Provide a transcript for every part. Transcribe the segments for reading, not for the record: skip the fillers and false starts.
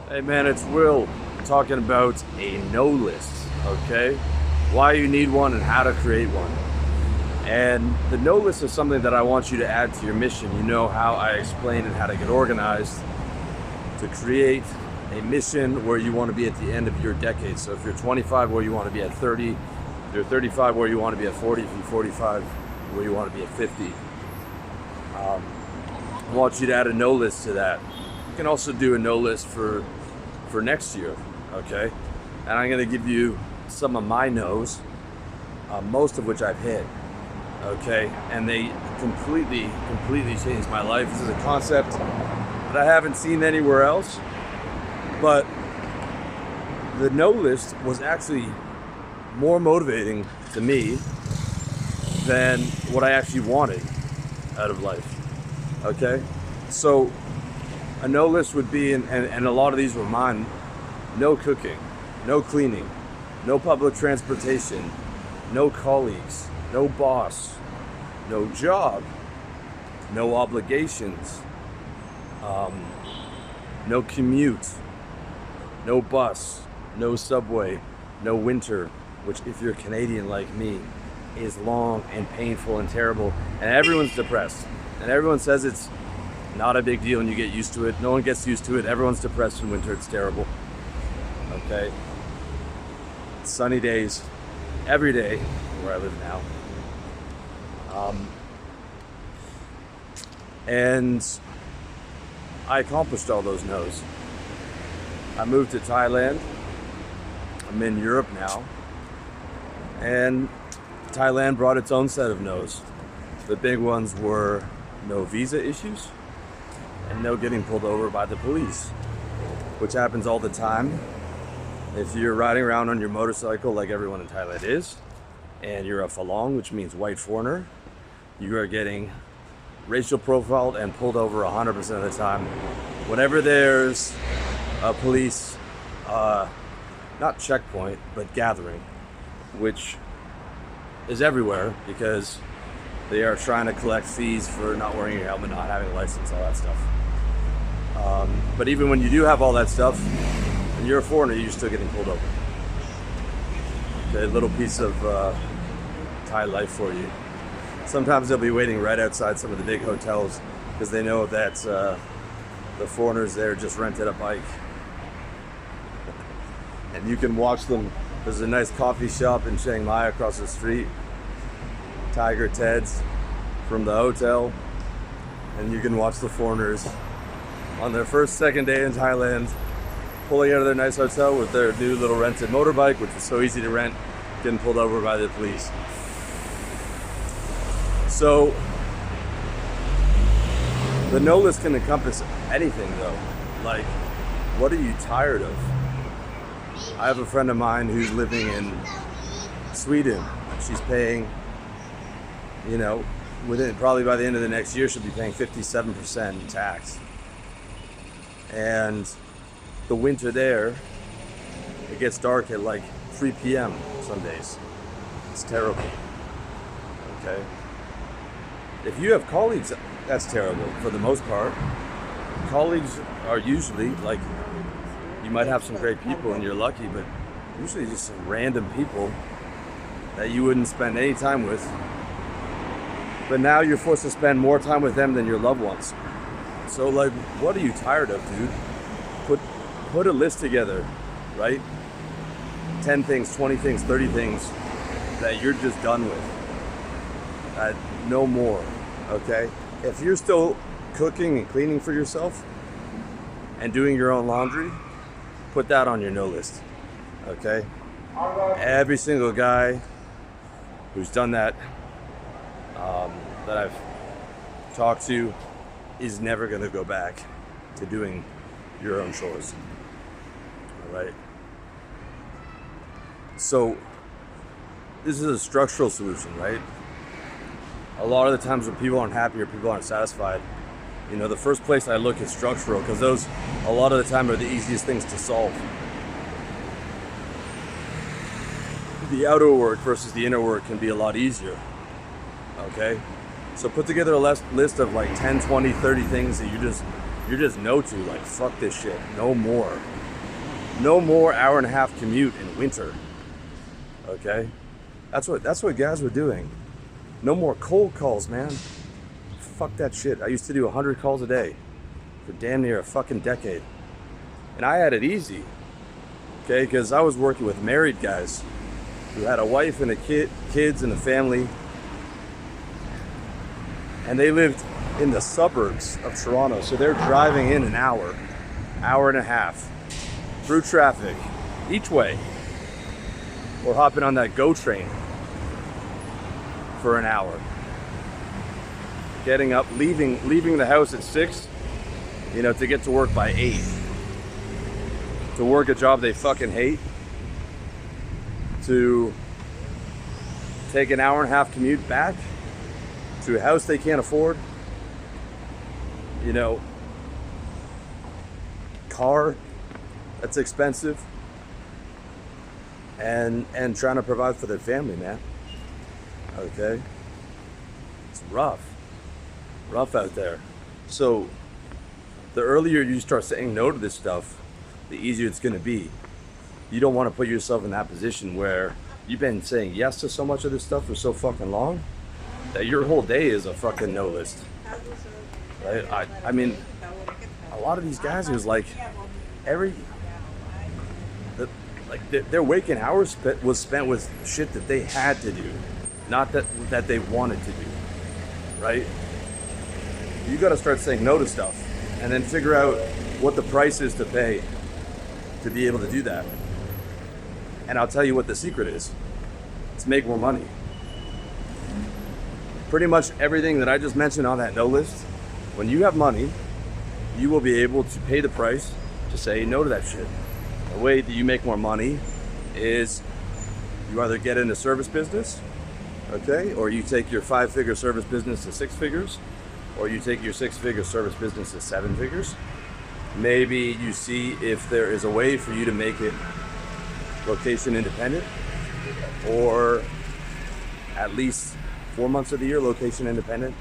Hey man, it's Will talking about a no list, okay? Why you need one and how to create one. And the no list is something that I want you to add to your mission. You know how I explained and how to get organized to create a mission where you want to be at the end of your decade. So if you're 25, where you want to be at 30, if you're 35, where you want to be at 40, if you're 45, where you want to be at 50. I want you to add a no list to that. You can also do a no list for next year, okay? And I'm gonna give you some of my no's, most of which I've hit, okay? And they completely changed my life. This is a concept that I haven't seen anywhere else, but the no list was actually more motivating to me than what I actually wanted out of life, okay? So a no list would be, and a lot of these were mine: no cooking, no cleaning, no public transportation, no colleagues, no boss, no job, no obligations, no commute, no bus, no subway, no winter, which if you're Canadian like me, is long and painful and terrible, and everyone's depressed, and everyone says it's not a big deal and you get used to it. No one gets used to it. Everyone's depressed in winter. It's terrible. Okay? Sunny days every day where I live now. And I accomplished all those no's. I moved to Thailand. I'm in Europe now. And Thailand brought its own set of no's. The big ones were no visa issues and no getting pulled over by the police, which happens all the time. If you're riding around on your motorcycle like everyone in Thailand is, and you're a Falong, which means white foreigner, you are getting racial profiled and pulled over 100% of the time. Whenever there's a police, not checkpoint, but gathering, which is everywhere because they are trying to collect fees for not wearing your helmet, not having a license, all that stuff. But even when you do have all that stuff, and you're a foreigner, you're still getting pulled over. Okay, a little piece of Thai life for you. Sometimes they'll be waiting right outside some of the big hotels because they know that the foreigners there just rented a bike. And you can watch them. There's a nice coffee shop in Chiang Mai across the street, Tiger Ted's from the hotel, and you can watch the foreigners on their second day in Thailand pulling out of their nice hotel with their new little rented motorbike, which was so easy to rent, getting pulled over by the police. So the no list can encompass anything though. Like, what are you tired of? I have a friend of mine who's living in Sweden. She's paying, probably by the end of the next year, she'll be paying 57% in tax. And the winter there, it gets dark at like 3 p.m. some days. It's terrible. Okay? If you have colleagues, that's terrible for the most part. Colleagues are usually like, you might have some great people and you're lucky, but usually just some random people that you wouldn't spend any time with. But now you're forced to spend more time with them than your loved ones. So like, what are you tired of, dude? Put a list together, right? 10 things, 20 things, 30 things that you're just done with. No more, okay? If you're still cooking and cleaning for yourself and doing your own laundry, put that on your no list, okay? Every single guy who's done that, that I've talked to, is never gonna go back to doing your own chores, all right? So this is a structural solution, right? A lot of the times when people aren't happy or people aren't satisfied, the first place I look is structural, because those, a lot of the time, are the easiest things to solve. The outer work versus the inner work can be a lot easier, okay? So put together a list of like 10, 20, 30 things that you just You're just no to, like, fuck this shit. No more. No more hour-and-a-half commute in winter. Okay? That's what guys were doing. No more cold calls, man. Fuck that shit. I used to do 100 calls a day for damn near a fucking decade. And I had it easy. Okay? Because I was working with married guys who had a wife and a kids and a family. And they lived in the suburbs of Toronto. So they're driving in an hour and a half through traffic each way. Or hopping on that GO train for an hour. Getting up, leaving the house at 6, to get to work by 8. To work a job they fucking hate. To take an hour and a half commute back to a house they can't afford. Car that's expensive. And trying to provide for their family, man. Okay? It's rough out there. So the earlier you start saying no to this stuff, the easier it's gonna be. You don't want to put yourself in that position where you've been saying yes to so much of this stuff for so fucking long that your whole day is a fucking no list. Right? I mean, a lot of these guys, it was like their waking hours was spent with shit that they had to do, not that they wanted to do, right? You got to start saying no to stuff and then figure out what the price is to pay to be able to do that. And I'll tell you what the secret is. It's make more money. Pretty much everything that I just mentioned on that no list, when you have money, you will be able to pay the price to say no to that shit. The way that you make more money is you either get into service business, okay, or you take your 5-figure service business to 6 figures, or you take your 6-figure service business to 7 figures. Maybe you see if there is a way for you to make it location independent, or at least 4 months of the year location independent,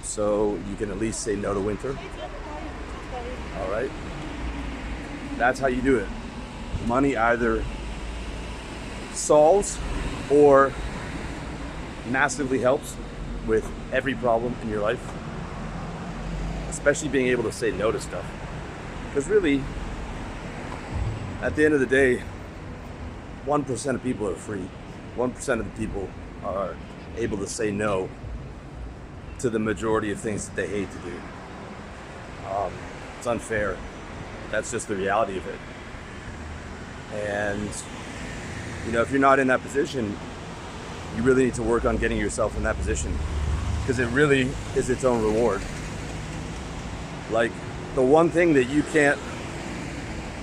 so you can at least say no to winter. All right? That's how you do it. Money either solves or massively helps with every problem in your life, especially being able to say no to stuff. Because really, at the end of the day, 1% of people are free. 1% of the people are able to say no to the majority of things that they hate to do. It's unfair. That's just the reality of it. And, if you're not in that position, you really need to work on getting yourself in that position, because it really is its own reward. Like, the one thing that you can't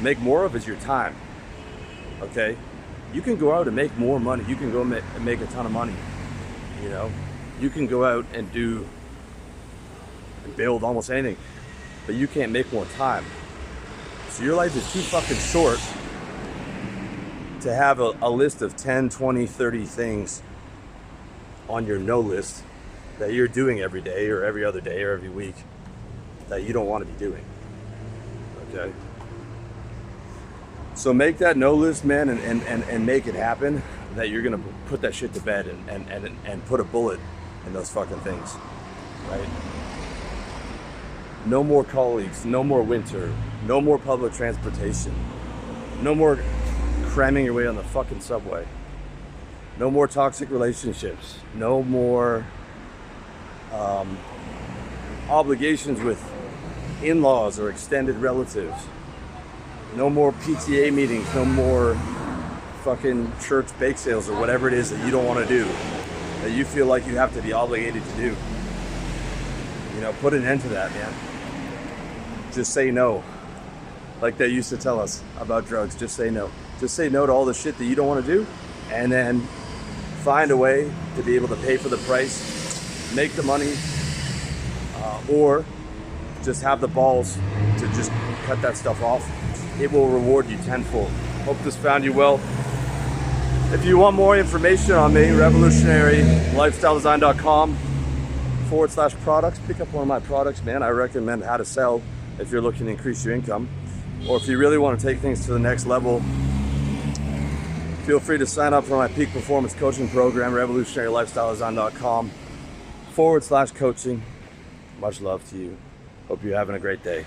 make more of is your time. Okay? You can go out and make more money. You can go make a ton of money. You can go out and build almost anything, but you can't make more time. So your life is too fucking short to have a list of 10, 20, 30 things on your no list that you're doing every day or every other day or every week that you don't want to be doing. Okay? So make that no list, man, and make it happen, that you're gonna put that shit to bed and put a bullet in those fucking things. Right? No more colleagues, no more winter, no more public transportation, no more cramming your way on the fucking subway, no more toxic relationships, no more obligations with in-laws or extended relatives, no more PTA meetings, no more fucking church bake sales or whatever it is that you don't want to do, that you feel like you have to be obligated to do. Put an end to that, man. Just say no. Like they used to tell us about drugs, just say no. Just say no to all the shit that you don't want to do, and then find a way to be able to pay for the price, make the money, or just have the balls to just cut that stuff off. It will reward you tenfold. Hope this found you well. If you want more information on me, revolutionarylifestyledesign.com. products. Pick up one of my products, man. I recommend How to Sell if you're looking to increase your income. Or if you really want to take things to the next level, feel free to sign up for my peak performance coaching program, revolutionarylifestyledesign.com/coaching. Much love to you. Hope you're having a great day.